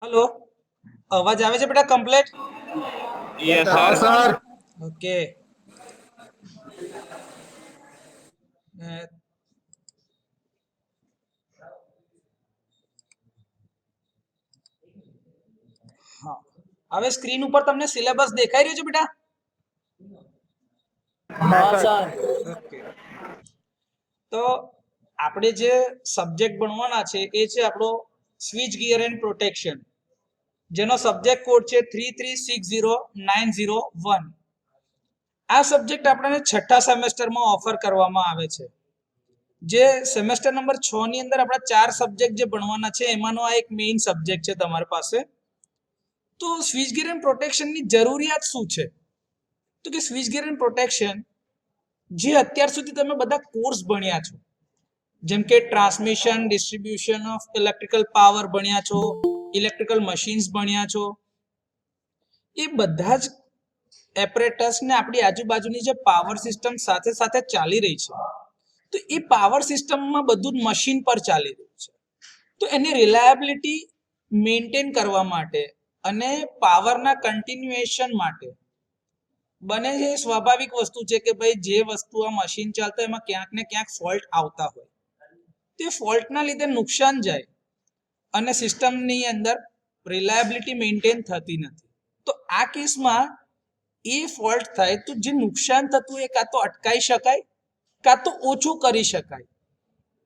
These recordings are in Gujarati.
हेलो। अवाज आवे छे बेटा कम्प्लीट? यस हाँ सर। सर। ओके। हाँ, હવે સ્ક્રીન ઉપર તમને સિલેબસ દેખાઈ રહ્યો છે બેટા? हाँ सर। ઓકે, તો આપણે જે સબ્જેક્ટ ભણવાના છે એ છે આપણો સ્વિચ ગિયર એન્ડ પ્રોટેક્શન, જેનો સબ્જેક્ટ કોડ છે 3360901. આ સબ્જેક્ટ આપણને છઠ્ઠા સેમેસ્ટરમાં ઓફર કરવામાં આવે છે. જે સેમેસ્ટર નંબર 6 ની અંદર આપણા 4 સબ્જેક્ટ જે ભણવાના છે એમાંનો આ એક મેઇન સબ્જેક્ટ છે તમારી પાસે. તો સ્વિચ ગિયર એન્ડ પ્રોટેક્શનની જરૂરિયાત શું છે? તો કે સ્વિચ ગિયર એન્ડ પ્રોટેક્શન જે અત્યાર સુધી તમે બધા કોર્સ ભણ્યા છો, જેમ કે transmission distribution of electrical power ભણ્યા છો, ઇલેક્ટ્રિકલ મશીન્સ ભણ્યા છો, એ બધા જ એપરેટસ ને આપણી આજુબાજુની જે પાવર સિસ્ટમ સાથે સાથે ચાલી રહી છે, તો એ પાવર સિસ્ટમમાં બધું જ મશીન પર ચાલી રહ્યું છે. તો એની રિલાયબિલિટી મેન્ટેન કરવા માટે અને પાવરના કન્ટિન્યુએશન માટે બને છે સ્વાભાવિક વસ્તુ છે કે ભાઈ જે વસ્તુ આ મશીન ચાલતો એમાં ક્યાંક ને ક્યાંક ફોલ્ટ આવતા હોય, તે ફોલ્ટના લીધે નુકસાન જાય અને સિસ્ટમની અંદર રિલાયબિલિટી મેન્ટેન થતી નથી. તો આ કેસમાં એ ફોલ્ટ થાય તો જે નુકસાન થતું એ કાં તો અટકાઈ શકાય કાં તો ઓછું કરી શકાય,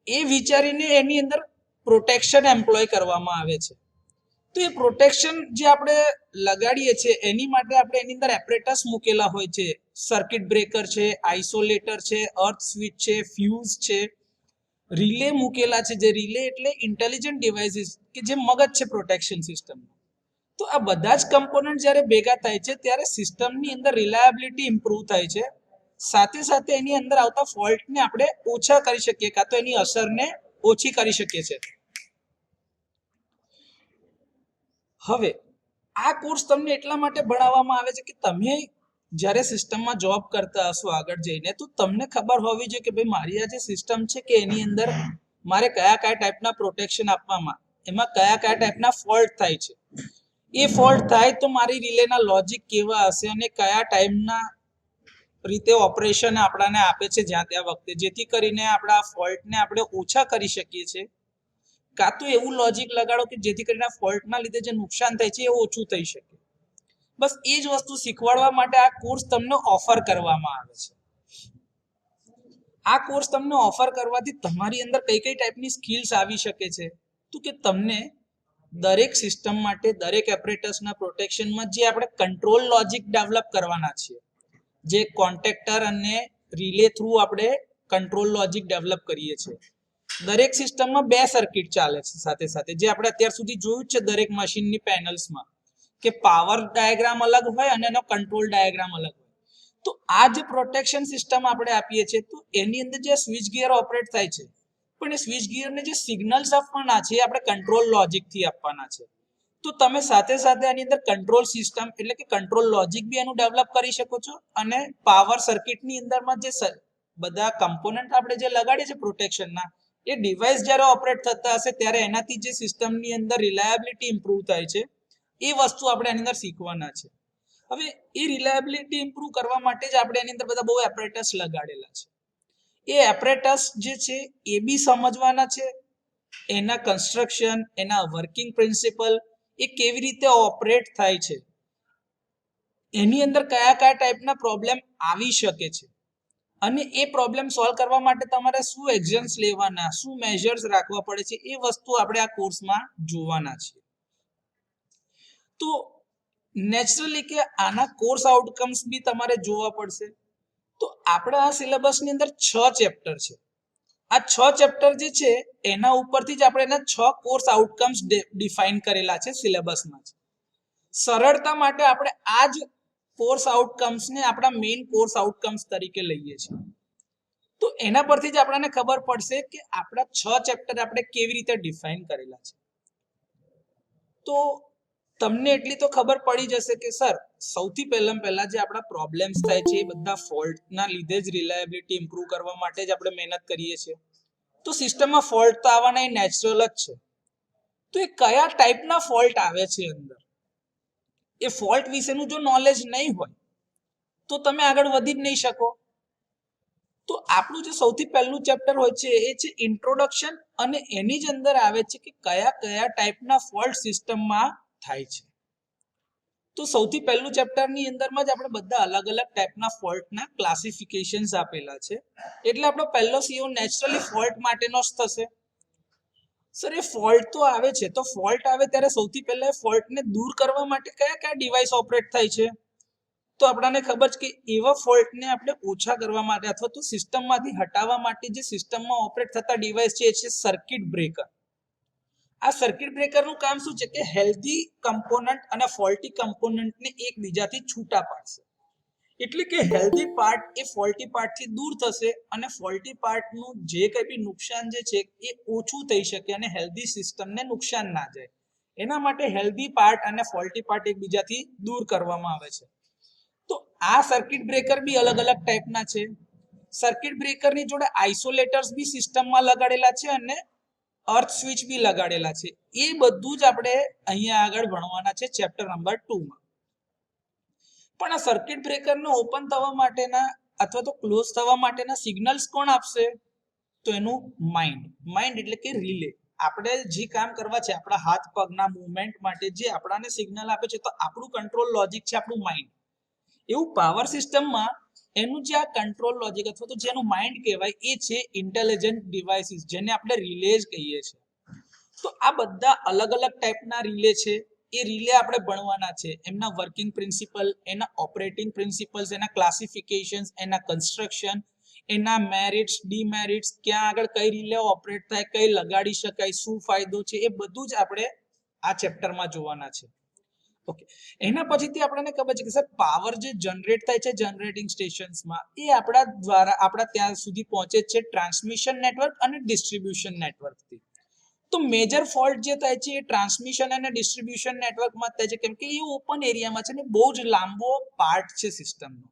એ વિચારીને એની અંદર પ્રોટેક્શન એમ્પ્લોય કરવામાં આવે છે. તો એ પ્રોટેક્શન જે આપણે લગાડીએ છીએ એની માટે આપણે એની અંદર એપરેટસ મૂકેલા હોય છે. સર્કિટ બ્રેકર છે, આઇસોલેટર છે, અર્થ સ્વિચ છે, ફ્યુઝ છે, રિલે મૂકેલા છે. જે રિલે એટલે ઇન્ટેલિજન્ટ ડિવાઇસીસ કે જે મગજ છે પ્રોટેક્શન સિસ્ટમ. તો આ બધા જ કમ્પોનન્ટ જ્યારે ભેગા થાય છે ત્યારે સિસ્ટમની અંદર રિલાયબિલિટી ઇમ્પ્રૂવ થાય છે, સાથે સાથે એની અંદર આવતા ફોલ્ટને આપણે ઓછા કરી શકીએ કાં તો એની અસરને ઓછી કરી શકીએ છીએ. હવે આ કોર્સ તમને એટલા માટે ભણાવવામાં આવે છે કે તમે જ્યારે સિસ્ટમમાં જોબ કરતા હશો આગળ જઈને, તો તમને ખબર હોવી જોઈએ કે ભાઈ મારી આ જે સિસ્ટમ છે કે એની અંદર મારે કયા કયા ટાઈપના પ્રોટેક્શન આપવામાં, એમાં કયા કયા ટાઈપના ફોલ્ટ થાય છે. એ ફોલ્ટ થાય તો મારી રિલેના લોજિક કેવા હશે અને કયા ટાઈમના રીતે ઓપરેશન આપણાને આપે છે જ્યાં ત્યાં વખતે, જેથી કરીને આપણા ફોલ્ટને આપણે ઓછા કરી શકીએ છીએ, કાં તો એવું લોજિક લગાડો કે જેથી કરીને ફોલ્ટના લીધે જે નુકસાન થાય છે એ ઓછું થઈ શકે. બસ એ જ વસ્તુ શીખવાડવા માટે આ કોર્સ તમને ઓફર કરવામાં આવે છે. આ કોર્સ તમને ઓફર કરવાથી તમારી અંદર કઈ કઈ ટાઈપની સ્કિલ્સ આવી શકે છે, તો કે તમને દરેક સિસ્ટમ માટે દરેક એપરેટસના પ્રોટેક્શનમાં જે આપણે કંટ્રોલ લોજિક ડેવલપ કરવાના છીએ, જે કોન્ટેક્ટર અને રિલે થ્રુ આપણે કંટ્રોલ લોજિક ડેવલપ કરીએ છીએ. દરેક સિસ્ટમમાં બે સર્કિટ ચાલે છે સાથે સાથે, જે આપણે અત્યાર સુધી જોયું છે દરેક મશીનની પેનલ્સમાં કે પાવર ડાયાગ્રામ અલગ હોય અને એનો કંટ્રોલ ડાયાગ્રામ અલગ હોય. તો આ જે પ્રોટેક્શન સિસ્ટમ આપણે આપીએ છીએ તો એની અંદર જે સ્વિચ ગિયર ઓપરેટ થાય છે, પણ એ સ્વિચ ગિયરને જે સિગ્નલ્સ આપવાના છે એ આપણે કંટ્રોલ લોજિકથી આપવાના છે. તો તમે સાથે સાથે આની અંદર કંટ્રોલ સિસ્ટમ એટલે કે કંટ્રોલ લોજિક બી એનું ડેવલપ કરી શકો છો, અને પાવર સર્કિટની અંદરમાં જે બધા કમ્પોનન્ટ આપણે જે લગાડીએ છીએ પ્રોટેક્શનના, એ ડિવાઇસ જ્યારે ઓપરેટ થતા હશે ત્યારે એનાથી જે સિસ્ટમની અંદર રિલાયબિલિટી ઇમ્પ્રૂવ થાય છે એ વસ્તુ આપણે એની અંદર શીખવાના છે. હવે એ રિલાયબિલિટી ઇમ્પ્રૂવ કરવા માટે જ આપણે એની અંદર બધા બહુ એપરેટસ લગાડેલા છે. એ એપરેટસ જે છે એ બી સમજવાના છે, એના કન્સ્ટ્રક્શન, એના વર્કિંગ પ્રિન્સિપલ, એ કેવી રીતે ઓપરેટ થાય છે, એની અંદર કયા કયા ટાઈપના પ્રોબ્લેમ આવી શકે છે, અને એ પ્રોબ્લેમ સોલ્વ કરવા માટે તમારે શું એક્શન્સ લેવાના, શું મેજર્સ રાખવા પડે છે, એ વસ્તુ આપણે આ કોર્સમાં જોવાના છે. તો નેચરલી કે આના કોર્સ આઉટકમ્સ બી તમારે જોવા પડશે. તો આપણા આ સિલેબસની અંદર 6 ચેપ્ટર છે. આ 6 ચેપ્ટર જે છે એના ઉપરથી જ આપણે એના 6 કોર્સ આઉટકમ્સ ડિફાઇન કરેલા છે સિલેબસમાં. સરળતા માટે આપણે આ જ કોર્સ આઉટકમ્સને આપણા મેઇન કોર્સ આઉટકમ્સ તરીકે લઈએ છીએ. તો એના પરથી જ આપણને ખબર પડશે કે આપણા 6 ચેપ્ટર આપણે કેવી રીતે ડિફાઇન કરેલા છે. તો તમને એટલી તો ખબર પડી જશે કે સર સૌથી પહેલા જે આપણા પ્રોબ્લેમ્સ થાય છે એ બધા ફોલ્ટના લીધે જ રિલાયબિલિટી ઇમ્પ્રૂવ કરવા માટે જ આપણે મહેનત કરીએ છીએ. તો સિસ્ટમમાં ફોલ્ટ તો આવવાના એ નેચરલ જ છે. તો એ કયા ટાઈપના ફોલ્ટ આવે છે અંદર, એ ફોલ્ટ વિશેનું જો નોલેજ નહીં હોય તો તમે આગળ વધી જ નહીં શકો. તો આપણું જે સૌથી પહેલું ચેપ્ટર હોય છે એ છે ઇન્ટ્રોડક્શન, અને એની જ અંદર આવે છે કે કયા કયા ટાઈપના ફોલ્ટ સિસ્ટમમાં થાય છે. તો સૌથી પહેલું ચેપ્ટરની અંદરમાં જ આપણે બધા અલગ અલગ ટાઈપના ફોલ્ટના ક્લાસિફિકેશન્સ આપેલા છે. એટલે આપણો પહેલો સીઓ નેચરલી ફોલ્ટ માટેનો જ થશે. સર એ ફોલ્ટ તો આવે છે, તો ફોલ્ટ આવે ત્યારે સૌથી પહેલા ફોલ્ટને દૂર કરવા માટે કયા કયા ડિવાઇસ ઓપરેટ થાય છે? તો આપણને ખબર છે કે એવા ફોલ્ટને આપણે ઓછા કરવા માટે અથવા તો સિસ્ટમમાંથી હટાવવા માટે જે સિસ્ટમમાં ઓપરેટ થતા ડિવાઇસ છે એ છે સર્કિટ બ્રેકર. આ સર્કિટ બ્રેકરનું કામ શું છે કે હેલ્ધી કમ્પોનન્ટ અને ફોલ્ટી કમ્પોનન્ટને એકબીજાથી છૂટા પાડશે. એટલે કે હેલ્ધી પાર્ટ એ ફોલ્ટી પાર્ટથી દૂર થશે અને ફોલ્ટી પાર્ટનું જે કંઈ બી નુકસાન જે છે એ ઓછું થઈ શકે અને હેલ્ધી સિસ્ટમને નુકસાન ના જાય. એના માટે હેલ્ધી પાર્ટ અને ફોલ્ટી પાર્ટ એકબીજાથી દૂર કરવામાં આવે છે. તો આ સર્કિટ બ્રેકર બી અલગ અલગ ટાઈપના છે. સર્કિટ બ્રેકરની જોડે આઇસોલેટર્સ બી સિસ્ટમમાં લગાડેલા છે અને અર્થ સ્વિચ બી લગાડેલા છે. એ બધું જ આપણે અહીંયા આગળ ભણવાના છે ચેપ્ટર નંબર 2 માં. પણ આ સર્કિટ બ્રેકરને ઓપન થવા માટેના અથવા તો ક્લોઝ થવા માટેના સિગ્નલ્સ કોણ આપશે? તો એનું માઇન્ડ એટલે કે રિલે. આપણે જે કામ કરવા છે આપણા હાથ પગના મૂવમેન્ટ માટે જે આપણને સિગ્નલ આપે છે, તો આપણું કંટ્રોલ લોજિક છે આપણું માઇન્ડ. એવું પાવર સિસ્ટમમાં એનું જે આ કંટ્રોલ લોજિક અથવા તો જેનું માઇન્ડ કહેવાય એ છે ઇન્ટેલિજન્ટ ડિવાઇસીસ, જેને આપણે રિલેઝ કહીએ છીએ. તો આ બધા અલગ અલગ ટાઈપના રિલે છે. એ રિલે આપણે ભણવાના છે, એમના વર્કિંગ પ્રિન્સિપલ, એના ઓપરેટિંગ પ્રિન્સિપલ્સ, એના ક્લાસિફિકેશન્સ, એના કન્સ્ટ્રક્શન, એના મેરિટ્સ, ડીમેરિટ્સ, ક્યાં આગળ કઈ રિલે ઓપરેટ થાય, કઈ લગાડી શકાય, શું ફાયદો છે, એ બધું જ આપણે આ ચેપ્ટરમાં જોવાના છે. ઓકે, એના પછીથી આપણને ખબર છે કે સર પાવર જે જનરેટ થાય છે જનરેટિંગ સ્ટેશન્સમાં એ આપણા દ્વારા આપણા ત્યાં સુધી પહોંચે છે ટ્રાન્સમિશન નેટવર્ક અને ડિસ્ટ્રીબ્યુશન નેટવર્કથી. તો મેજર ફોલ્ટ જે થાય છે એ ટ્રાન્સમિશન અને ડિસ્ટ્રીબ્યુશન નેટવર્કમાં થાય છે, કેમ કે એ ઓપન એરિયામાં છે ને બહુ જ લાંબો પાર્ટ છે સિસ્ટમનો.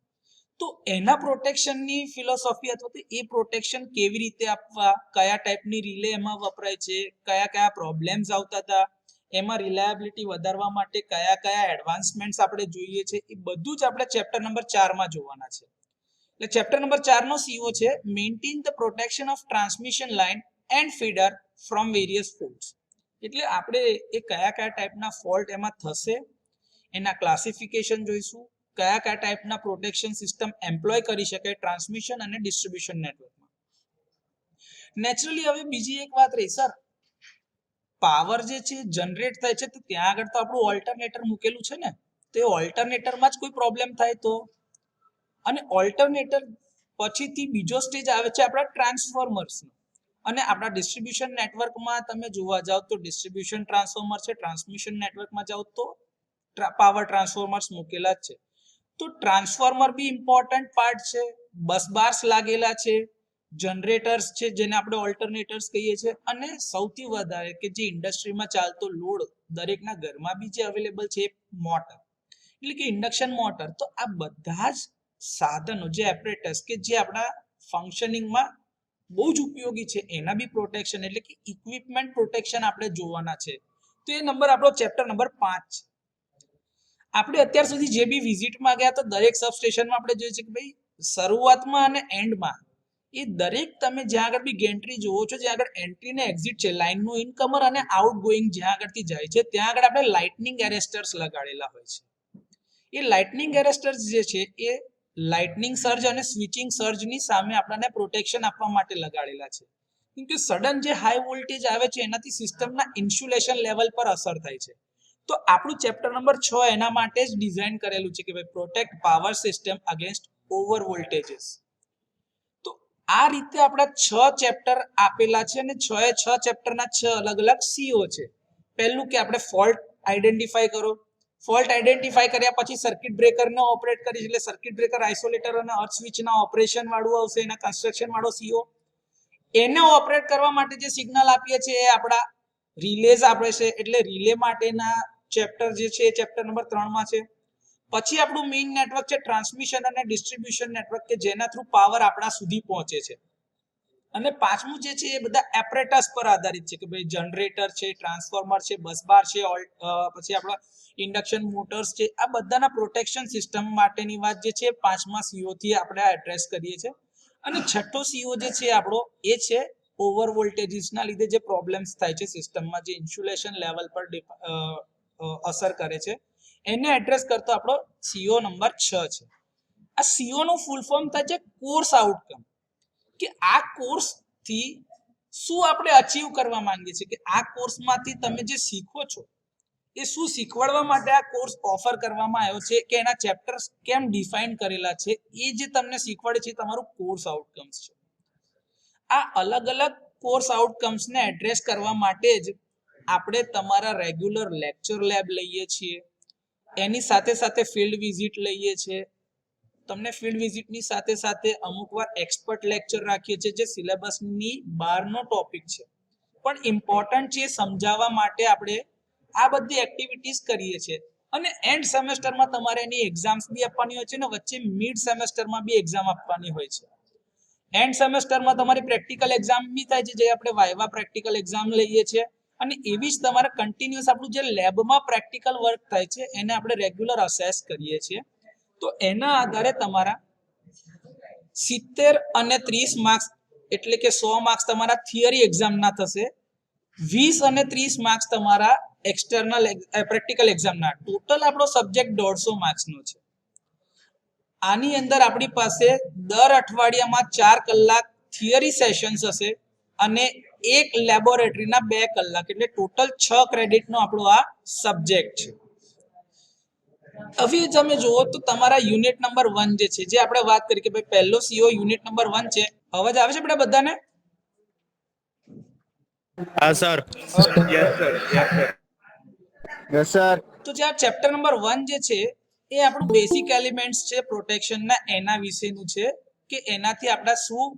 તો એના પ્રોટેક્શનની ફિલોસોફી અથવા તો એ પ્રોટેક્શન કેવી રીતે આપવા, કયા ટાઈપની રિલે એમાં વપરાય છે, કયા કયા પ્રોબ્લેમ્સ આવતા હતા, એમાં રિલાયબિલિટી વધારવા માટે કયા કયા એડવાન્સમેન્ટ્સ આપણે જોઈએ છે, એ બધું જ આપણે ચેપ્ટર નંબર 4 માં જોવાના છે. એટલે ચેપ્ટર નંબર 4 નો સીઓ છે maintain the protection of transmission line and feeder from various faults. એટલે આપણે એ કયા કયા ટાઈપના ફોલ્ટ એમાં થશે, એના ક્લાસિફિકેશન જોઈશું, કયા કયા ટાઈપના પ્રોટેક્શન સિસ્ટમ એમ્પ્લોય કરી શકાય ટ્રાન્સમિશન અને ડિસ્ટ્રીબ્યુશન નેટવર્કમાં. નેચરલી હવે બીજી એક વાત રહી, સર પાવર જે છે જનરેટ થાય છે તો ત્યાં આગળ તો આપણું ઓલ્ટરનેટર મૂકેલું છે ને, તો એ ઓલ્ટરનેટરમાં જ કોઈ પ્રોબ્લેમ થાય તો, અને ઓલ્ટરનેટર પછીથી બીજો સ્ટેજ આવે છે આપણા ટ્રાન્સફોર્મર્સનો. અને આપણા ડિસ્ટ્રીબ્યુશન નેટવર્કમાં તમે જોવા જાઓ તો ડિસ્ટ્રીબ્યુશન ટ્રાન્સફોર્મર છે, ટ્રાન્સમિશન નેટવર્કમાં જાઓ તો પાવર ટ્રાન્સફોર્મર્સ મૂકેલા જ છે. તો ટ્રાન્સફોર્મર બી ઇમ્પોર્ટન્ટ પાર્ટ છે, બસ બાર્સ લાગેલા છે, જનરેટર્સ છે જેને આપણે ઓલ્ટરનેટર્સ કહીએ છીએ, અને સૌથી વધારે કે જે ઇન્ડસ્ટ્રીમાં ચાલતો લોડ દરેકના ઘરમાં બી જે અવેલેબલ છે મોટર, એટલે કે ઇન્ડક્શન મોટર. તો આ બધા જ સાધનો જે એપરેટસ કે જે આપણા ફંક્શનિંગમાં બહુ જ ઉપયોગી છે એના બી પ્રોટેક્શન એટલે કે ઇક્વિપમેન્ટ પ્રોટેક્શન આપણે જોવાના છે. તો એ નંબર આપણો ચેપ્ટર નંબર 5 છે. આપણે અત્યાર સુધી જે બી વિઝિટમાં ગયા તો દરેક સબસ્ટેશનમાં આપણે જોઈએ છે કે ભાઈ શરૂઆતમાં અને એન્ડમાં એ દરેક તમે જ્યાં આગળ બી ગેન્ટ્રી જોવો છો, જ્યાં આગળ એન્ટ્રી ને એક્ઝિટ છે, લાઇનનું ઇનકમર અને આઉટગોઈંગ જ્યાં આગળથી જાય છે ત્યાં આગળ આપણે લાઇટનિંગ એરેસ્ટર્સ લગાડેલા હોય છે. એ લાઇટનિંગ એરેસ્ટર્સ જે છે એ લાઇટનિંગ સર્જ અને સ્વિચિંગ સર્જની સામે આપણને પ્રોટેક્શન આપવા માટે લગાડેલા છે. કેમ કે સડન જે હાઈ વોલ્ટેજ આવે છે એનાથી સિસ્ટમના ઇન્સ્યુલેશન લેવલ પર અસર થાય છે. તો આપણું ચેપ્ટર નંબર 6 એના માટે જ ડિઝાઇન કરેલું છે કે ભાઈ protect power system against over voltages. તો આ રીતે આપણા 6 ચેપ્ટર આપેલા છે અને 6 એ 6 ચેપ્ટરના 6 અલગ અલગ સીઓ છે. પહેલું કે આપણે ફોલ્ટ આઈડેન્ટિફાઈ કરો, ફોલ્ટ આઈડેન્ટિફાઈ કર્યા પછી સર્કિટ બ્રેકરને ઓપરેટ કરી એટલે સર્કિટ બ્રેકર આઇસોલેટર અને અર્થ સ્વિચના ઓપરેશન વાળું આવશે, એના કન્સ્ટ્રક્શન વાળો સીઓ. એને ઓપરેટ કરવા માટે જે સિગ્નલ આપીએ છીએ એ આપણા રિલેઝ આપે છે, એટલે રિલે માટેના ચેપ્ટર જે છે એ ચેપ્ટર નંબર 3 માં છે. પછી આપણું મેઇન નેટવર્ક છે ટ્રાન્સમિશન અને ડિસ્ટ્રીબ્યુશન નેટવર્ક કે જેના થ્રુ પાવર આપણા સુધી પહોંચે છે. અને પાંચમું જે છે એ બધા એપરેટસ પર આધારિત છે કે ભાઈ જનરેટર છે, ટ્રાન્સફોર્મર છે, બસબાર છે, પછી આપણા ઇન્ડક્શન મોટર્સ છે, આ બધાના પ્રોટેક્શન સિસ્ટમ માટેની વાત જે છે પાંચમા સીઓ થી આપણે એડ્રેસ કરીએ છીએ. અને છઠ્ઠો સીઓ જે છે આપણો એ છે ઓવર વોલ્ટેજીસ ના લીધે જે પ્રોબ્લેમ્સ થાય છે સિસ્ટમમાં, જે ઇન્સ્યુલેશન લેવલ પર અસર કરે છે, એને એડ્રેસ કરતો આપણો સીઓ નંબર 6 છે. આ સીઓ નું ફૂલ ફોર્મ થાય છે કોર્સ આઉટકમ, કે આ કોર્સ થી શું આપણે અચીવ કરવા માંગીએ છીએ, કે આ કોર્સમાંથી તમે જે શીખો છો એ શું શીખવાડવા માટે આ કોર્સ ઓફર કરવામાં આવ્યો છે, કે એના ચેપ્ટર્સ કેમ ડિફાઇન કરેલા છે, એ જે તમને શીખવાડે છે તમારું કોર્સ આઉટકમ્સ છે. આ અલગ અલગ કોર્સ આઉટકમ્સ ને એડ્રેસ કરવા માટે જ આપણે તમારા રેગ્યુલર લેક્ચર લેબ લઈએ છીએ, એની સાથે સાથે ફિલ્ડ વિઝિટ લઈએ છીએ. તમને ફિલ્ડ વિઝિટની સાથે સાથે અમુક વાર એક્સપર્ટ લેક્ચર રાખીએ છીએ જે સિલેબસની બહારનો ટોપિક છે પણ ઇમ્પોર્ટન્ટ છે સમજાવવા માટે આપણે આ બધી એક્ટિવિટીઝ કરીએ છીએ. અને એન્ડ સેમેસ્ટરમાં તમારે એની એક્ઝામ્સ બી આપવાની હોય છે ને વચ્ચે મિડ સેમેસ્ટરમાં બી એક્ઝામ આપવાની હોય છે. એન્ડ સેમેસ્ટરમાં તમારી પ્રેક્ટિકલ એક્ઝામ બી થાય છે, જે આપણે વાઇવા પ્રેક્ટિકલ એક્ઝામ લઈએ છીએ. અને એવી જ તમારે કન્ટિન્યુઅસ આપણું જે લેબમાં પ્રેક્ટિકલ વર્ક થાય છે એને આપણે રેગ્યુલર અસેસ કરીએ છીએ. તો એના આધારે તમારા 70 અને 30 માર્ક્સ એટલે કે 100 માર્ક્સ તમારા થિયરી એક્ઝામના થશે, 20 અને 30 માર્ક્સ તમારા એક્સટર્નલ પ્રેક્ટિકલ એક્ઝામના. ટોટલ આપણો સબ્જેક્ટ 150 માર્ક્સનો છે. આની અંદર આપણી પાસે દર અઠવાડિયામાં 4 કલાક થિયરી સેશન્સ હશે અને એક લેબોરેટરીના 2 કલાક, એટલે ટોટલ 6 ક્રેડિટનો આપણો આ સબ્જેક્ટ છે. હવે તમે જુઓ તો તમારા યુનિટ નંબર 1 જે છે, જે આપણે વાત કરી કે ભાઈ પહેલો સીઓ યુનિટ નંબર 1 છે. અવાજ આવે છે આપણે બધાને? હા sir. Yes sir. Yes sir. તો જે આ ચેપ્ટર નંબર 1 જે છે એ આપણું બેસિક એલિમેન્ટ્સ છે પ્રોટેક્શનના, એના વિશેનું છે કે એનાથી આપણે શું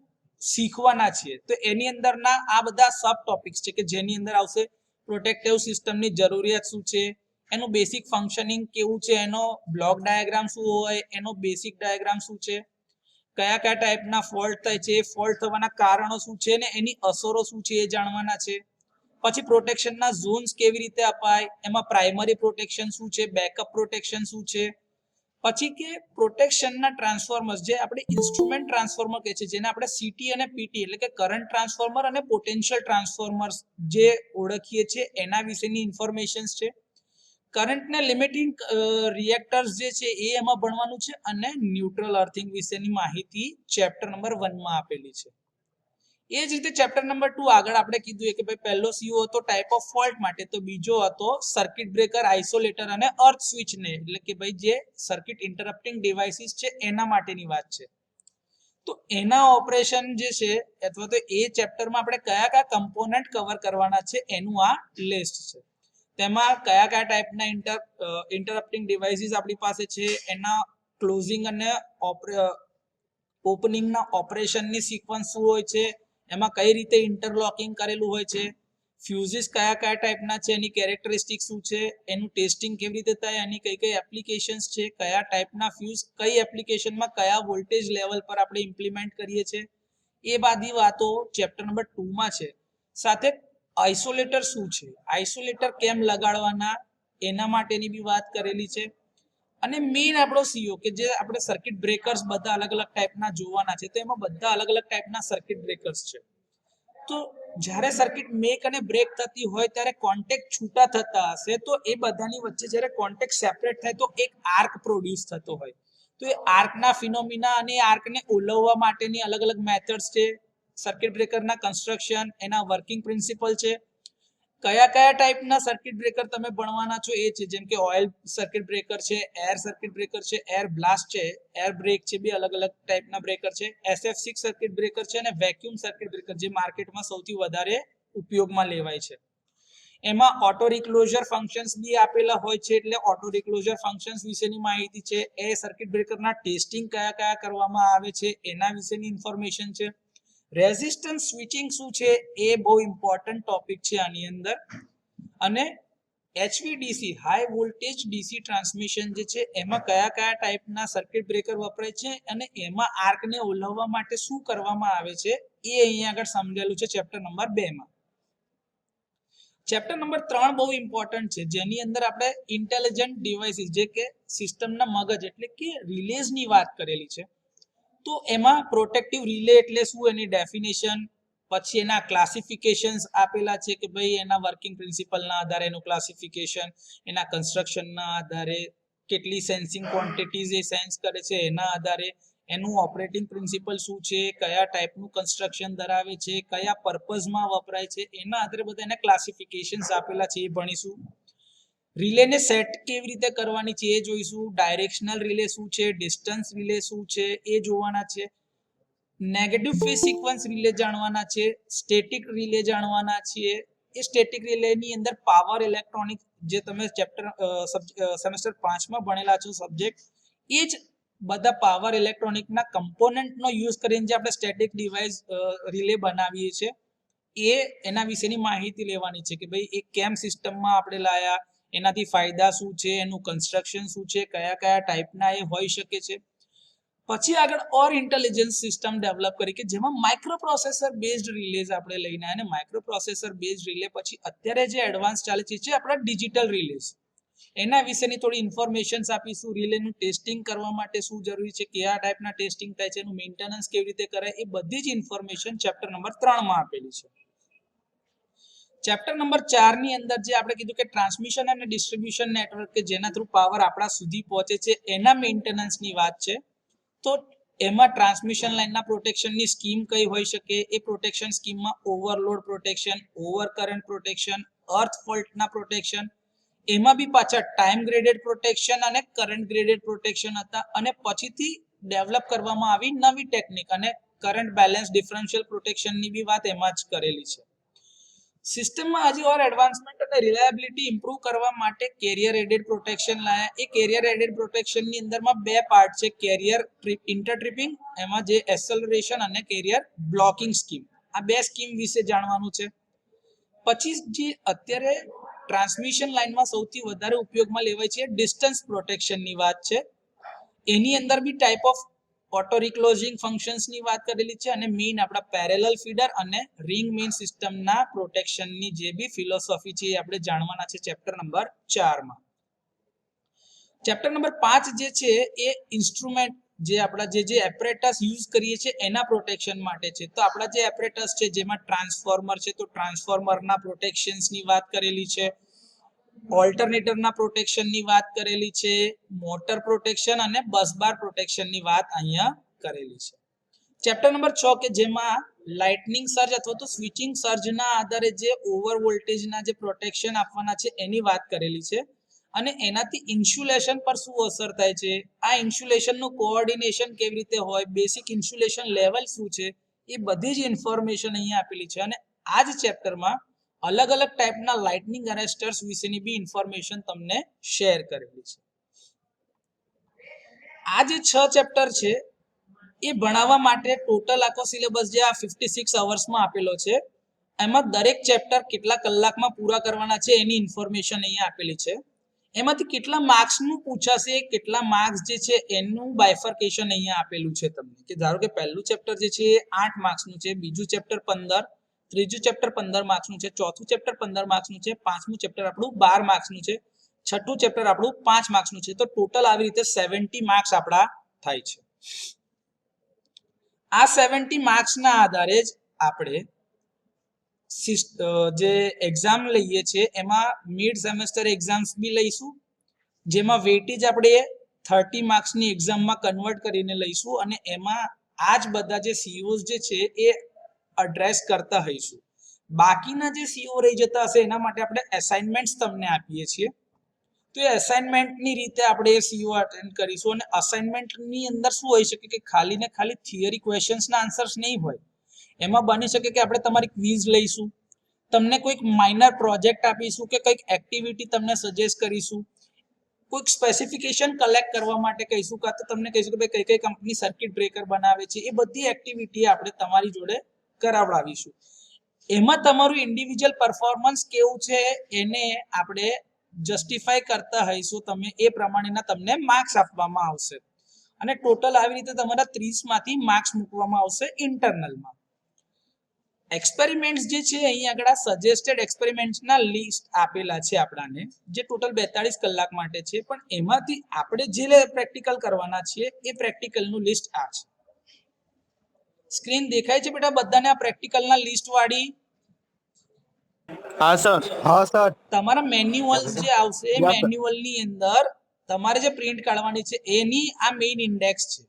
શીખવાના છીએ. તો એની અંદરના આ બધા સબ ટોપિક્સ છે કે જેની અંદર આવશે પ્રોટેક્ટિવ સિસ્ટમની જરૂરિયાત શું છે, એનું બેસિક ફંક્શનિંગ કેવું છે, એનો બ્લોક ડાયાગ્રામ શું હોય, એનો બેસિક ડાયાગ્રામ શું છે, કયા કયા ટાઈપના ફોલ્ટ થાય છે, ફોલ્ટ થવાના કારણો શું છે ને એની અસરો શું છે એ જાણવાના છે. પછી પ્રોટેક્શનના ઝોન્સ કેવી રીતે અપાય, એમાં પ્રાઇમરી પ્રોટેક્શન શું છે, બેકઅપ પ્રોટેક્શન શું છે. પછી કે પ્રોટેક્શનના ટ્રાન્સફોર્મર્સ, જે આપણે ઇન્સ્ટ્રુમેન્ટ ટ્રાન્સફોર્મર કહે છે, જેને આપણે સીટી અને પીટી એટલે કે કરંટ ટ્રાન્સફોર્મર અને પોટેન્શિયલ ટ્રાન્સફોર્મર્સ જે ઓળખીએ છીએ એના વિશેની ઇન્ફોર્મેશન્સ છે. કરંટને લિમિટિંગ રિએક્ટર્સ જે છે એ એમાં ભણવાનું છે અને ન્યુટ્રલ અર્થિંગ વિશેની માહિતી ચેપ્ટર નંબર 1 માં આપેલી છે. એ જ રીતે ચેપ્ટર નંબર 2 આગળ આપણે કીધું કે ભાઈ પહેલો સીઓ હતો ટાઈપ ઓફ ફોલ્ટ માટે, તો બીજો હતો સર્કિટ બ્રેકર, આઇસોલેટર અને અર્થ સ્વિચને એટલે કે ભાઈ જે સર્કિટ ઇન્ટરપ્ટિંગ ડિવાઇસીસ છે એના માટેની વાત છે. તો એના ઓપરેશન જે છે અથવા તો એ ચેપ્ટરમાં આપણે કયા કયા કમ્પોનન્ટ કવર કરવાના છે એનું આ લિસ્ટ છે. તેમાં કયા કયા ટાઈપના ઇન્ટરપ્ટિંગ ડિવાઇસીસ આપણી પાસે છે, એના ક્લોઝિંગ અને ઓપનિંગના ઓપરેશનની સિક્વન્સ શું હોય છે, એમાં કઈ રીતે ઇન્ટરલોકિંગ કરેલું હોય છે, ફ્યુઝિસ કયા કયા ટાઈપના છે, એની કેરેક્ટરિસ્ટિક શું છે, એનું ટેસ્ટિંગ કેવી રીતે થાય, એની કઈ કઈ એપ્લિકેશન્સ છે, કયા ટાઈપના ફ્યુઝ કઈ એપ્લિકેશનમાં કયા વોલ્ટેજ લેવલ પર આપણે ઇમ્પ્લિમેન્ટ કરીએ છીએ, એ બધી વાતો ચેપ્ટર નંબર 2 માં છે. સાથે આઇસોલેટર શું છે, આઇસોલેટર કેમ લગાડવાના એના માટેની બી વાત કરેલી છે. અને મેઇન આપણો સીઓ કે જે આપણે સર્કિટ બ્રેકર્સ બધા અલગ અલગ ટાઈપના જોવાના છે, તો એમાં બધા અલગ અલગ ટાઈપના સર્કિટ બ્રેકર્સ છે. તો જ્યારે સર્કિટ મેક અને બ્રેક થતી હોય ત્યારે કોન્ટેક્ટ છૂટા થતા હશે, તો એ બધાની વચ્ચે જ્યારે કોન્ટેક્ટ સેપરેટ થાય તો એક આર્ક પ્રોડ્યુસ થતો હોય. તો એ આર્કના ફિનોમિના અને આર્કને ઓલવવા માટેની અલગ અલગ મેથડ્સ છે. સર્કિટ બ્રેકરના કન્સ્ટ્રક્શન, એના વર્કિંગ પ્રિન્સિપલ છે. કયા કયા ટાઈપના સર્કિટ બ્રેકર તમે ભણવાના છો એ છે, જેમ કે ઓઇલ સર્કિટ બ્રેકર છે, એર સર્કિટ બ્રેકર છે, એર બ્લાસ્ટ છે, એર બ્રેક છે, બે અલગ અલગ ટાઈપના બ્રેકર છે, SF6 સર્કિટ બ્રેકર છે અને વેક્યુમ સર્કિટ બ્રેકર જે માર્કેટમાં સૌથી વધારે ઉપયોગમાં લેવાય છે. એમાં ઓટો રિક્લોઝર ફંક્શન્સ બી આપેલા હોય છે, એટલે ઓટો રિક્લોઝર ફંક્શન્સ વિશેની માહિતી છે. એ સર્કિટ બ્રેકરના ટેસ્ટિંગ કયા કયા કરવામાં આવે છે એના વિશેની ઇન્ફોર્મેશન છે. રેઝિસ્ટન્સ સ્વિચિંગ શું છે એ બહુ ઇમ્પોર્ટન્ટ ટોપિક છે આની અંદર. અને HVDC high voltage DC transmission જે છે એમાં કયા કયા ટાઈપના સર્કિટ બ્રેકર વપરાય છે અને એમાં આર્કને ઓલવવા માટે શું કરવામાં આવે છે એ અહીંયા આગળ સમજેલું છે ચેપ્ટર નંબર 2 માં. ચેપ્ટર નંબર 3 બહુ ઇમ્પોર્ટન્ટ છે, જેની અંદર આપણે ઇન્ટેલિજન્ટ ડિવાઇસીસ જે કે સિસ્ટમના મગજ એટલે કે રિલેઝની વાત કરેલી છે. તો એમાં પ્રોટેક્ટિવ રિલે એટલે શું, એની ડેફિનેશન, પછી એના ક્લાસિફિકેશન્સ આપેલા છે કે ભાઈ એના વર્કિંગ પ્રિન્સિપલના આધારે એનું ક્લાસિફિકેશન, એના કન્સ્ટ્રક્શનના આધારે, કેટલી સેન્સિંગ ક્વોન્ટિટીઝ એ સેન્સ કરે છે એના આધારે, એનું ઓપરેટિંગ પ્રિન્સિપલ શું છે, કયા ટાઈપનું કન્સ્ટ્રક્શન ધરાવે છે, કયા પર્પઝમાં વપરાય છે, એના આધારે બધા એના ક્લાસિફિકેશન્સ આપેલા છે એ ભણીશું. રિલેને સેટ કેવી રીતે કરવાની છે એ જોઈશું. ડાયરેક્શનલ રિલે શું છે, ડિસ્ટન્સ રિલે શું છે એ જોવાના છે. નેગેટિવ ફેઝ સિક્વન્સ રિલે જાણવાના છે. સ્ટેટિક રિલે જાણવાના છીએ. એ સ્ટેટિક રિલેની અંદર પાવર ઇલેક્ટ્રોનિક જે તમે ચેપ્ટર સેમેસ્ટર 5 માં ભણેલા છો સબ્જેક્ટ, એ જ બધા પાવર ઇલેક્ટ્રોનિકના કમ્પોનન્ટનો યુઝ કરીને જે આપણે સ્ટેટિક ડિવાઇસ રિલે બનાવીએ છીએ એ એના વિશેની માહિતી લેવાની છે કે ભાઈ એ કેમ સિસ્ટમમાં આપણે લાયા, એનાથી ફાયદા શું છે, એનું કન્સ્ટ્રક્શન શું છે, કયા કયા ટાઈપના એ હોઈ શકે છે. પછી આગળ ઓર ઇન્ટેલિજન્સ સિસ્ટમ ડેવલપ કરી કે જેમાં માઇક્રો પ્રોસેસર બેઝડ રિલેઝ આપણે લઈને અને માઇક્રો પ્રોસેસર બેઝડ રિલે પછી અત્યારે જે એડવાન્સ ચાલે છે આપણા ડિજિટલ રિલેઝ, એના વિશેની થોડી ઇન્ફોર્મેશન્સ આપીશું. રિલેનું ટેસ્ટિંગ કરવા માટે શું જરૂરી છે, કયા ટાઈપના ટેસ્ટિંગ થાય છે, એનું મેન્ટેનન્સ કેવી રીતે કરાય, એ બધી જ ઇન્ફોર્મેશન ચેપ્ટર નંબર 3 માં આપેલી છે. ચેપ્ટર નંબર 4 ની અંદર જે આપણે કીધું કે ટ્રાન્સમિશન અને ડિસ્ટ્રીબ્યુશન નેટવર્ક કે જેના થ્રુ પાવર આપણા સુધી પહોંચે છે એના મેન્ટેનન્સની વાત છે. તો એમાં ટ્રાન્સમિશન લાઇનના પ્રોટેક્શનની સ્કીમ કઈ હોઈ શકે, એ પ્રોટેક્શન સ્કીમમાં overload protection, over current protection, earth ફોલ્ટના પ્રોટેક્શન, એમાં બી પાછા ટાઈમ ગ્રેડેડ પ્રોટેક્શન અને કરંટ ગ્રેડેડ પ્રોટેક્શન હતા. અને પછીથી ડેવલપ કરવામાં આવી નવી ટેકનિક અને કરંટ બેલેન્સ ડિફરન્શિયલ પ્રોટેક્શનની બી વાત એમાં જ કરેલી છે. સિસ્ટમમાં હજી ઓર એડવાન્સમેન્ટ અને રિલાયબિલિટી ઇમ્પ્રૂવ કરવા માટે કેરિયર એડેડ પ્રોટેક્શન લાયા. એ કેરિયર એડેડ પ્રોટેક્શનની અંદરમાં બે પાર્ટ છે, કેરિયર ઇન્ટર ટ્રિપિંગ, એમાં જે એક્સેલરેશન અને કેરિયર બ્લોકિંગ સ્કીમ. આ બે સ્કીમ વિશે જાણવાનું છે. પછી જે અત્યારે ટ્રાન્સમિશન લાઇનમાં સૌથી વધારે ઉપયોગમાં લેવાય છે ડિસ્ટન્સ પ્રોટેક્શનની વાત છે. એની અંદર બી ટાઈપ ઓફ ઓટો રિક્લોઝિંગ ફંક્શન્સની વાત કરેલી છે અને મેઇન આપણા પેરેલલ ફીડર અને રિંગ મેઇન સિસ્ટમના પ્રોટેક્શનની જે બી ફિલોસોફી છે એ આપણે જાણવાના છે ચેપ્ટર નંબર 4 માં. ચેપ્ટર નંબર 5 જે છે એ ઇન્સ્ટ્રુમેન્ટ જે આપણા જે એપરેટસ યુઝ કરીએ છીએ એના પ્રોટેક્શન માટે છે. તો આપણા જે એપરેટસ છે જેમાં ટ્રાન્સફોર્મર છે તો ટ્રાન્સફોર્મરના પ્રોટેક્શન્સની વાત કરેલી છે, ઓલ્ટરનેટરના પ્રોટેક્શનની વાત કરેલી છે, મોટર પ્રોટેક્શન અને બસબાર પ્રોટેક્શનની વાત અહીંયા કરેલી છે. ચેપ્ટર નંબર 6 કે જેમાં લાઇટનિંગ સર્જ અથવા તો સ્વિચિંગ સર્જના આધારે જે ઓવર વોલ્ટેજના જે પ્રોટેક્શન આપવાના છે એની વાત કરેલી છે અને એનાથી ઇન્સ્યુલેશન પર શું અસર થાય છે, આ ઇન્સ્યુલેશનનું કોઓર્ડિનેશન કેવી રીતે હોય, બેસિક ઇન્સ્યુલેશન લેવલ શું છે, એ બધી જ ઇન્ફોર્મેશન અહીંયા આપેલી છે. અને આ જ ચેપ્ટરમાં અલગ અલગ ટાઈપના લાઇટનિંગ અરેસ્ટર્સ વિશેની બી ઇન્ફોર્મેશન તમને શેર કરેલી છે. આ જે 6 ચેપ્ટર છે એ ભણાવવા માટે ટોટલ આખો સિલેબસ જે આ 56 અવર્સમાં આપેલો છે એમાં દરેક ચેપ્ટર કેટલા કલાકમાં પૂરા કરવાના છે એની ઇન્ફોર્મેશન અહીંયા આપેલી છે. એમાંથી કેટલા માર્ક્સનું પૂછાશે, કેટલા માર્ક્સ જે છે એનું બાયફર્કેશન અહીંયા આપેલું છે તમને, કે ધારો કે પહેલું ચેપ્ટર જે છે એ 8 માર્ક્સનું છે, બીજું ચેપ્ટર 15, ત્રીજું ચેપ્ટર 15 માર્ક્સનું છે, ચોથું ચેપ્ટર 15 માર્ક્સનું છે, પાંચમું ચેપ્ટર આપણું 12 માર્ક્સનું છે, છઠ્ઠું ચેપ્ટર આપણું 5 માર્ક્સનું છે. તો ટોટલ આવી રીતે 70 માર્ક્સ આપણા થાય છે. આ 70 માર્ક્સના આધારે જ આપણે જે એક્ઝામ લઈએ છીએ એમાં મિડ સેમેસ્ટર એક્ઝામ્સ બી લઈશું, જેમાં વેટેજ આપણે 30 માર્ક્સની એક્ઝામમાં કન્વર્ટ કરીને લઈશું અને એમાં આ જ બધા જે સીઓઝ જે છે એ એડ્રેસ કરતા હોઈશું. બાકીના જે સીઓ રહી જતા હશે એના માટે આપણે અસાઇનમેન્ટ્સ તમને આપીએ છીએ. તો એ અસાઇનમેન્ટની રીતે આપણે એ સીઓ અટેન્ડ કરીશું અને અસાઇનમેન્ટની અંદર શું હોઈ શકે કે ખાલી ને ખાલી થિયરી ક્વેશ્ચન્સના આન્સર્સ નહીં હોય, એમાં બની શકે કે આપણે તમારી ક્વિઝ લઈશું, તમને કોઈક માઇનર પ્રોજેક્ટ આપીશું કે કંઈક એક્ટિવિટી તમને સજેસ્ટ કરીશું, કોઈક સ્પેસિફિકેશન કલેક્ટ કરવા માટે કહીશું, કાં તો તમને કહીશું કે ભાઈ કઈ કઈ કંપની સર્કિટ બ્રેકર બનાવે છે, એ બધી એક્ટિવિટી આપણે તમારી જોડે કરાવડાવીશું. એમાં તમારું ઇન્ડિવિજ્યુઅલ પરફોર્મન્સ કેવું છે એને આપણે જસ્ટિફાઈ કરતા હઈશું તમે એ પ્રમાણેના તમને માર્ક્સ આપવામાં આવશે અને ટોટલ આવી રીતે તમારા 30 માંથી માર્ક્સ મૂકવામાં આવશે ઇન્ટરનલમાં. એક્સપેરિમેન્ટ્સ જે છે અહીં આગળ સજેસ્ટેડ એક્સપેરિમેન્ટ્સના લિસ્ટ આપેલા છે આપણાને, જે ટોટલ 42 કલાક માટે છે, પણ એમાંથી આપણે જે પ્રેક્ટિકલ કરવાના છીએ એ પ્રેક્ટિકલનું લિસ્ટ આ છે. સ્ક્રીન દેખાય છે બેટા બધાને આ પ્રેક્ટિકલના લિસ્ટ વાળી? हाँ सर. हाँ सर. તમારા મેન્યુઅલ્સ જે આવશે એ મેન્યુઅલની અંદર તમારે જે પ્રિન્ટ કાઢવાની છે એની આ મેઇન ઇન્ડેક્સ છે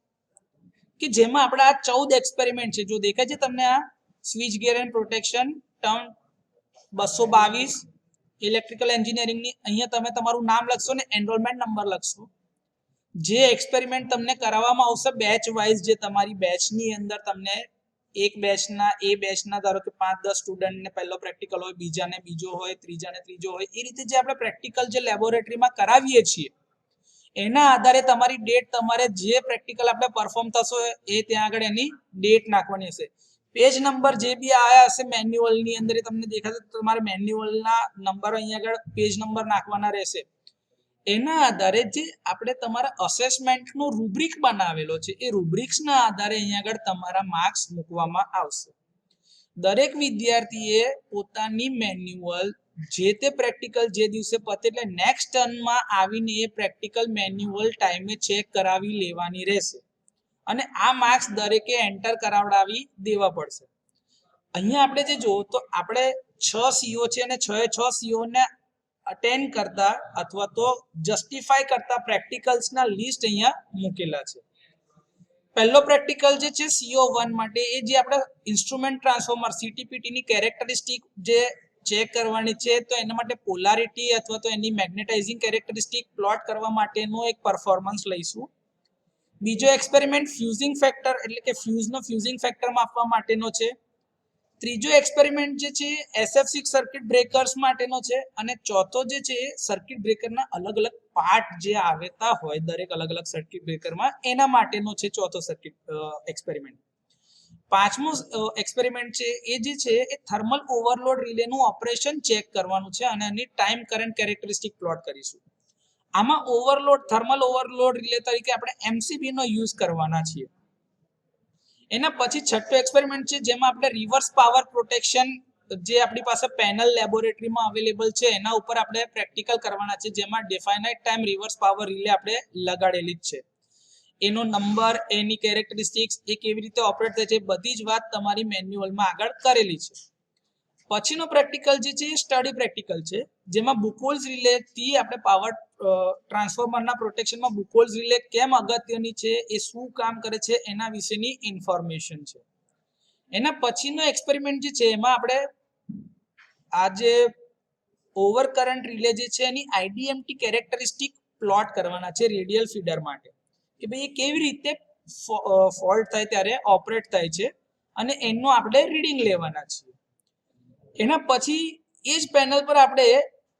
કે જેમાં આપણા આ 14 એક્સપેરિમેન્ટ છે. જો દેખાય છે તમને આ switch gear and protection term 222 electrical એન્જિનિયરિંગની, અહીંયા તમે તમારું નામ લખશો ને એનરોલમેન્ટ નંબર લખશો. જે એક્સપેરિમેન્ટ તમને કરાવવામાં આવશે બેચ વાઇઝ, જે તમારી બેચની અંદર તમને એક બેચના ધારો કે 5-10 સ્ટુડન્ટને પહેલો પ્રેક્ટિકલ હોય, બીજાને બીજો હોય, ત્રીજાને ત્રીજો હોય, એ રીતે જે આપણે પ્રેક્ટિકલ જે લેબોરેટરીમાં કરાવીએ છીએ એના આધારે તમારી ડેટ, તમારે જે પ્રેક્ટિકલ આપણે પરફોર્મ થશો એ ત્યાં આગળ એની ડેટ નાખવાની હશે. પેજ નંબર જે બી આયા હશે મેન્યુઅલની અંદર એ તમને દેખાશે, તમારે મેન્યુઅલના નંબર અહીંયા આગળ પેજ નંબર નાખવાના રહેશે. એના આધારે જે આપણે તમારા અસેસમેન્ટનો રૂબ્રિક બનાવેલો છે એ રૂબ્રિક્સના આધારે અહીંયા આગળ તમારા માર્ક્સ મૂકવામાં આવશે. દરેક વિદ્યાર્થીએ પોતાની મેન્યુઅલ જે તે પ્રેક્ટિકલ જે દિવસે પતે એટલે નેક્સ્ટ ટર્નમાં આવીને એ પ્રેક્ટિકલ મેન્યુઅલ ટાઈમે ચેક કરાવી લેવાની રહેશે અને આ માર્ક્સ દરેકે એન્ટર કરાવડાવી દેવા પડશે. અહીંયા આપણે જે જોવો તો આપણે 6 સીઓ છે અને 6 સીઓ ને અટેન્ડ કરતા અથવા તો જસ્ટિફાઈ કરતા પ્રેક્ટિકલ્સના લિસ્ટ અહીંયા મૂકેલા છે. પહેલો પ્રેક્ટિકલ જે છે CO1 માટે, એ જે આપણે ઇન્સ્ટ્રુમેન્ટ ટ્રાન્સફોર્મર CTPT ની કેરેક્ટરિસ્ટિક જે ચેક કરવાની છે, તો એના માટે પોલારિટી અથવા તો એની મેગ્નેટાઇઝિંગ કેરેક્ટરિસ્ટિક પ્લોટ કરવા માટેનો એક પરફોર્મન્સ લઈશું. બીજો એક્સપેરિમેન્ટ ફ્યુઝિંગ ફેક્ટર એટલે કે ફ્યુઝનો ફ્યુઝિંગ ફેક્ટર માપવા માટેનો છે. ત્રીજો એક્સપેરિમેન્ટ જે છે SF6 સર્કિટ બ્રેકર્સ માટેનો છે અને ચોથો જે છે સર્કિટ બ્રેકરના અલગ અલગ પાર્ટ જે આવતા હોય દરેક અલગ અલગ સર્કિટ બ્રેકરમાં એના માટેનો છે ચોથો સર્કિટ એક્સપેરિમેન્ટ. પાંચમો એક્સપેરિમેન્ટ છે એ જે છે એ થર્મલ ઓવરલોડ રિલેનું ઓપરેશન ચેક કરવાનું છે અને એની ટાઈમ કરંટ કેરેક્ટરિસ્ટિક પ્લોટ કરીશું. આમાં થર્મલ ઓવરલોડ રિલે તરીકે આપણે MCB નો યુઝ કરવાના છીએ. એના પછી છઠ્ઠો એક્સપેરિમેન્ટ છે જેમાં આપણે રિવર્સ પાવર પ્રોટેક્શન જે આપણી પાસે પેનલ લેબોરેટરીમાં અવેલેબલ છે એના ઉપર આપણે પ્રેક્ટિકલ કરવાના છે, જેમાં ડિફાઇનાઇટ ટાઈમ રિવર્સ પાવર રિલે આપણે લગાડેલી જ છે. એનો નંબર, એની કેરેક્ટરિસ્ટિક્સ, એ કેવી રીતે ઓપરેટ થાય છે, બધી જ વાત તમારી મેન્યુઅલમાં આગળ કરેલી છે. પછીનો પ્રેક્ટિકલ જે છે એ સ્ટડી પ્રેક્ટિકલ છે, જેમાં બુકોલ્સ રિલે થી આપણે પાવર ટ્રાન્સફોર્મરના પ્રોટેક્શનમાં બુકોલ્સ રિલે કેમ અગત્યની છે, એ શું કામ કરે છે એના વિશેની ઇન્ફોર્મેશન છે. એના પછીનો એક્સપેરિમેન્ટ જે છે એમાં આપણે આ જે ઓવર કરંટ રિલે જે છે એની IDMT કેરેક્ટરિસ્ટિક પ્લોટ કરવાના છે રેડિયલ ફીડર માટે, કે ભાઈ એ કેવી રીતે ફોલ્ટ થાય ત્યારે ઓપરેટ થાય છે અને એનું આપણે રીડિંગ લેવાના છીએ. એના પછી એ જ પેનલ પર આપણે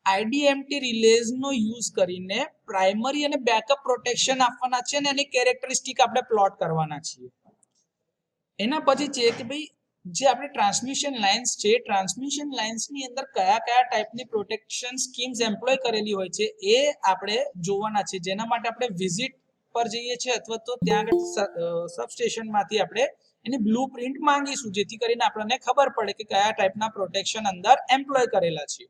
IDMT રિલેઝનો યુઝ કરીને પ્રાઇમરી અને બેકઅપ પ્રોટેક્શન આપવાના છે અને એની કેરેક્ટરિસ્ટિક આપણે પ્લોટ કરવાના છીએ. એના પછી છે કે ભાઈ જે આપણે ટ્રાન્સમિશન લાઇન્સ છે, ટ્રાન્સમિશન લાઇન્સની અંદર કયા કયા ટાઈપની પ્રોટેક્શન સ્કીમ્સ એમ્પ્લોય કરેલી હોય છે એ આપણે જોવાના છે, જેના માટે આપણે વિઝિટ પર જઈએ છીએ અથવા તો ત્યાં આગળ સબસ્ટેશનમાંથી આપણે એની બ્લુપ્રિન્ટ માંગીશું, જેથી કરીને આપણને ખબર પડે કે કયા ટાઈપના પ્રોટેક્શન અંદર એમ્પ્લોય કરેલા છે.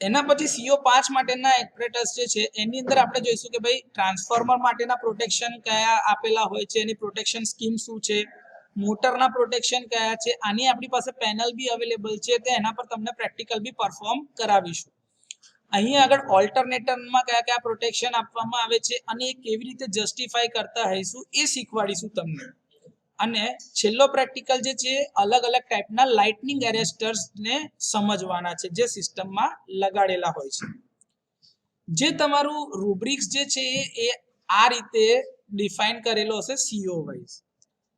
એના પછી CO5 માટેના એપરેટસ જે છે એની અંદર આપણે જોઈશું કે ભાઈ ટ્રાન્સફોર્મર માટેના પ્રોટેક્શન કયા આપેલા હોય છે, એની પ્રોટેક્શન સ્કીમ શું છે, મોટરના પ્રોટેક્શન કયા છે. આની આપણી પાસે પેનલ બી અવેલેબલ છે, તો એના પર તમને પ્રેક્ટિકલ બી પરફોર્મ કરાવીશું. અહીં આગળ ઓલ્ટરનેટરમાં કયા કયા પ્રોટેક્શન આપવામાં આવે છે અને એ કેવી રીતે જસ્ટિફાઈ કરતા હઈશું એ શીખવાડીશું તમને. અને છેલ્લો પ્રેક્ટિકલ જે છે અલગ અલગ ટાઈપના લાઇટનિંગ એરેસ્ટર્સ ને સમજવાના છે જે સિસ્ટમમાં લગાડેલા હોય છે. જે તમારું રૂબ્રિક્સ જે છે એ આ રીતે ડિફાઇન કરેલો હશે CO વાઇઝ,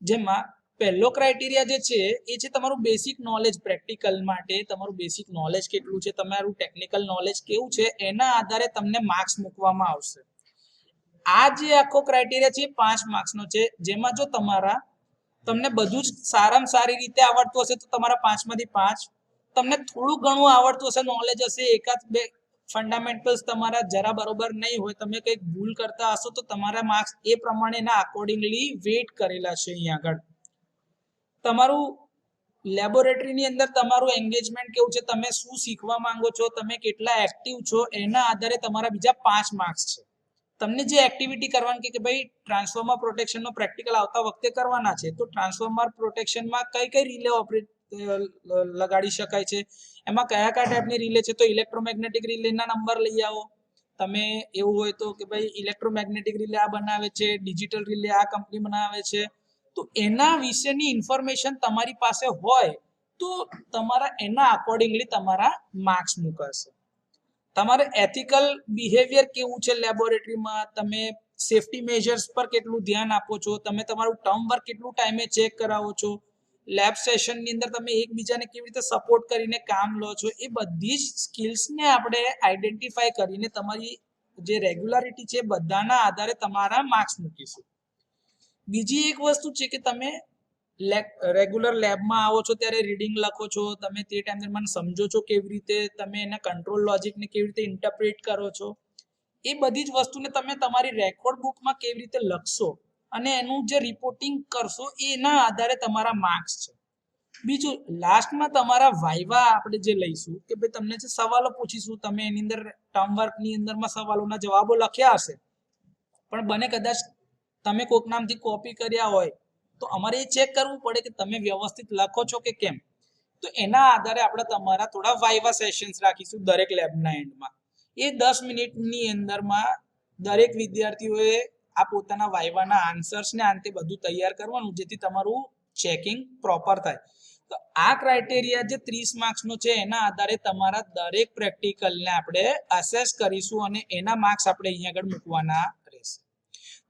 જેમાં પહેલો ક્રાઇટેરિયા જે છે એ છે તમારું બેસિક નોલેજ. પ્રેક્ટિકલ માટે તમારું બેસિક નોલેજ કેટલું છે, તમારું ટેકનિકલ નોલેજ કેવું છે, એના આધારે તમને માર્ક્સ મૂકવામાં આવશે. આ જે આખો ક્રાઇટેરિયા છે 5 માર્ક્સનો છે, જેમાં જો તમને બધું જ સારામાં સારી રીતે આવડતું હશે તો તમારા 5 માંથી 5, તમને થોડું ઘણું આવડતું હશે, નોલેજ હશે, એકાદ બે ફંડામેન્ટલ્સ તમારા જરા બરોબર નહીં હોય, તમે કંઈક ભૂલ કરતા હશો તો તમારા માર્ક્સ એ પ્રમાણેના અકોર્ડિંગલી વેટ કરેલા છે. અહીંયા આગળ તમારું લેબોરેટરીની અંદર તમારું એન્ગેજમેન્ટ કેવું છે, તમે શું શીખવા માંગો છો, તમે કેટલા એક્ટિવ છો, એના આધારે તમારા બીજા 5 માર્ક્સ છે. તમને જે એક્ટિવિટી કરવાની કે ભાઈ ટ્રાન્સફોર્મર પ્રોટેક્શનનો પ્રેક્ટિકલ આવતા વખતે કરવાના છે, તો ટ્રાન્સફોર્મર પ્રોટેક્શનમાં કઈ કઈ રિલે ઓપરેટ લગાડી શકાય છે, એમાં કયા કયા ટાઈપની રિલે છે, તો ઇલેક્ટ્રોમેગ્નેટિક રિલેના નંબર લઈ આવો. તમે એવું હોય તો કે ભાઈ ઇલેક્ટ્રોમેગ્નેટિક રિલે આ બનાવે છે, ડિજિટલ રિલે આ કંપની બનાવે છે, તો એના વિશેની ઇન્ફોર્મેશન તમારી પાસે હોય તો તમારા એના અકોર્ડિંગલી તમારા માર્ક્સ મુકાશે. તમારે એથિકલ બિહેવિયર કેવું છે લેબોરેટરીમાં, તમે સેફટી મેજર્સ પર કેટલું ધ્યાન આપો છો, તમે તમારું ટર્મ વર્ક કેટલું ટાઈમે ચેક કરાવો છો, લેબ સેશનની અંદર તમે એકબીજાને કેવી રીતે સપોર્ટ કરીને કામ લો છો, એ બધી જ સ્કિલ્સને આપણે આઈડેન્ટિફાઈ કરીને તમારી જે રેગ્યુલારિટી છે બધાના આધારે તમારા માર્ક્સ મૂકીશું. બીજી એક વસ્તુ છે કે તમે રેગ્યુલર લેબમાં આવો છો ત્યારે રીડિંગ લખો છો, તમે તે ટાઈમ દરમિયાન સમજો છો કેવી રીતે, તમે એના કંટ્રોલ લોજિકને કેવી રીતે ઇન્ટરપ્રેટ કરો છો, એ બધી જ વસ્તુને તમે તમારી રેકોર્ડ બુકમાં કેવી રીતે લખશો અને એનું જે રિપોર્ટિંગ કરશો એના આધારે તમારા માર્ક્સ છે. બીજું લાસ્ટમાં તમારા વાઇવા આપણે જે લઈશું કે ભાઈ તમને જે સવાલો પૂછીશું, તમે એની અંદર ટર્મ વર્કની અંદરમાં સવાલોના જવાબો લખ્યા હશે, પણ બને કદાચ તમે કોક નામથી કોપી કર્યા હોય તો અમારે એ ચેક કરવું પડે કે તમે વ્યવસ્થિત લખો છો કે કેમ. તો એના આધારે આપણે તમારા થોડા વાઇવા સેશન્સ રાખીશું દરેક લેબના એન્ડમાં. એ 10 મિનિટની અંદરમાં દરેક વિદ્યાર્થીઓએ આ પોતાના વાઇવાના આન્સર્સને અંતે બધું તૈયાર કરવાનું, જેથી તમારું ચેકિંગ પ્રોપર થાય. તો આ ક્રાઇટેરિયા જે 30 માર્ક્સનો છે એના આધારે તમારા દરેક પ્રેક્ટિકલને આપણે અસેસ કરીશું અને એના માર્ક્સ આપણે અહીંયા આગળ મૂકવાના રહેશે.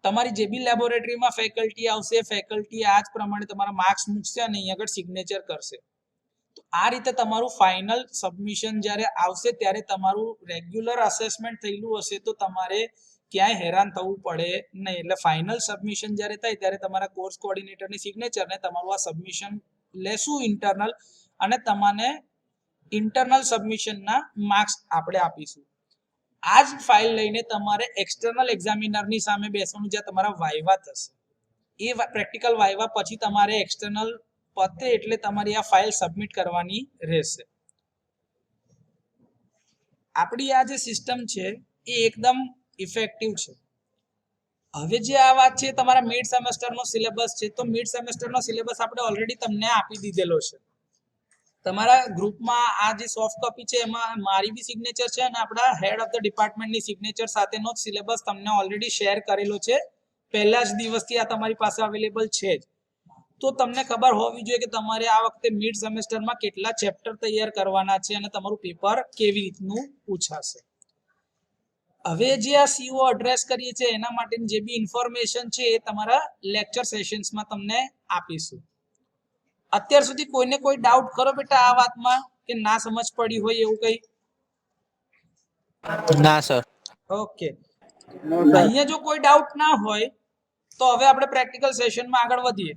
તમારી જે બી લેબોરેટરીમાં ફેકલ્ટી આવશે, ફેકલ્ટી આ જ પ્રમાણે તમારા માર્ક્સ મૂકશે અને અહીંયા આગળ સિગ્નેચર કરશે. તો આ રીતે તમારું ફાઇનલ સબમિશન જ્યારે આવશે ત્યારે તમારું રેગ્યુલર અસેસમેન્ટ થયેલું હશે તો તમારે ક્યાંય હેરાન થવું પડે નહીં. એટલે ફાઇનલ સબમિશન જ્યારે થાય ત્યારે તમારા કોર્સ કોઓર્ડિનેટરની સિગ્નેચર ને તમારું આ સબમિશન લેશું ઇન્ટરનલ, અને તમને ઇન્ટરનલ સબમિશનના માર્ક્સ આપણે આપીશું. આ જ ફાઇલ લઈને તમારે એક્સટર્નલ એક્ઝામિનરની સામે બેસવાનું, જ્યાં તમારા વાઇવા થશે. એ પ્રેક્ટિકલ વાઇવા પછી તમારે એક્સટર્નલ પતે એટલે તમારી આ ફાઇલ સબમિટ કરવાની રહેશે. આપણી આ જે સિસ્ટમ છે એ એકદમ ઇફેક્ટિવ છે. હવે જે આ વાત છે તમારા મિડ સેમેસ્ટરનો સિલેબસ છે, તો મિડ સેમેસ્ટરનો સિલેબસ આપણે ઓલરેડી તમને આપી દીધેલો છે. તમારા ગ્રુપમાં આ જે સોફ્ટ કોપી છે એમાં મારી બી સિગ્નેચર છે અને આપણા હેડ ઓફ ધ ડિપાર્ટમેન્ટની સિગ્નેચર સાથેનો જ સિલેબસ તમને ઓલરેડી શેર કરેલો છે. પહેલા જ દિવસથી આ તમારી પાસે અવેલેબલ છે જ. તો તમને ખબર હોવી જોઈએ કે તમારે આ વખતે મિડ સેમેસ્ટરમાં કેટલા ચેપ્ટર તૈયાર કરવાના છે અને તમારું પેપર કેવી રીતનું પૂછાશે. હવે જે આ સીઓ એડ્રેસ કરીએ છીએ એના માટેની જે બી ઇન્ફોર્મેશન છે એ તમારા લેક્ચર સેશન્સમાં તમને આપીશું. અત્યાર સુધી કોઈને કોઈ ડાઉટ કરો બેટા આ વાતમાં, કે ના સમજ પડી હોય એવું કઈ? ના સર. ઓકે, અહીંયા જો કોઈ ડાઉટ ના હોય તો હવે આપણે પ્રેક્ટિકલ સેશનમાં આગળ વધીએ.